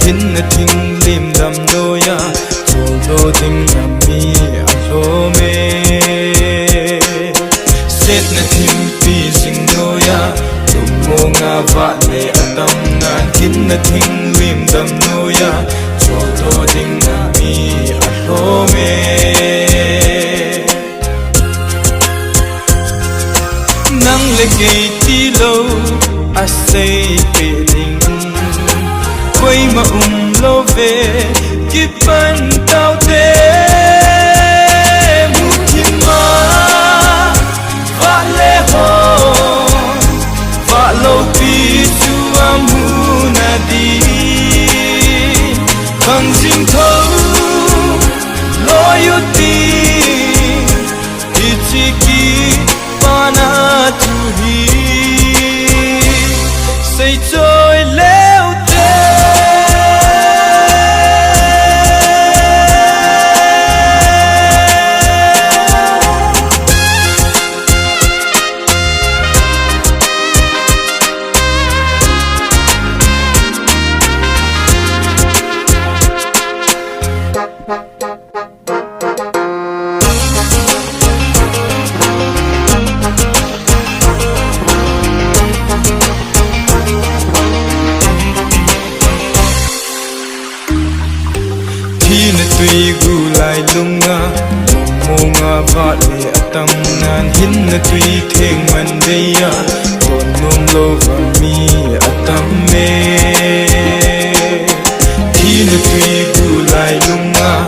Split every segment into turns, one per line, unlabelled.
hin na thing lim dam no ya chol do ding na mi a lo me set na thim pi sing no ya tum mo nga va le atam na hin na thing lim dam no ya chol do ding na mi a lo me nang le ke ti lo a say pe ding quay mà lo về kịp ban tao thế mu thiên ma va lê ho va lâu pi chu amu na đi bằng dinh thâu lo yêu ti ichiki pana tu hi say trôi leo tùy gu lại lung nga mô nga vạ lệ tâm nan hin na tùy thèn man đây ya còn nôm lô và mi tâm mê thi na tùy gu lại lung nga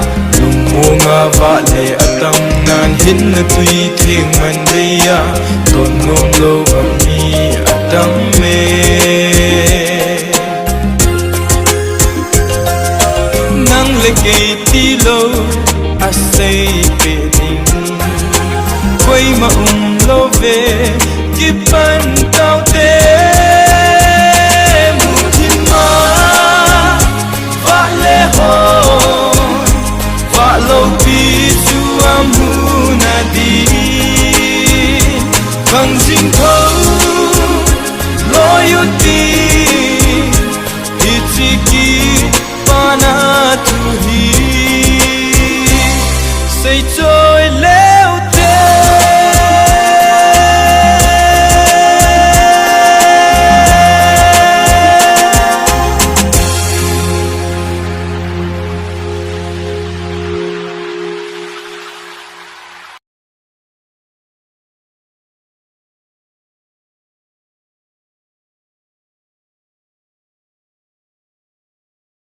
mô nga vạ lệ tâm nan hin na tùy thèn man đây ya còn nôm lô và mi tâm mê nang le ke ti lo a say pe ding quay mà lo về kịp ban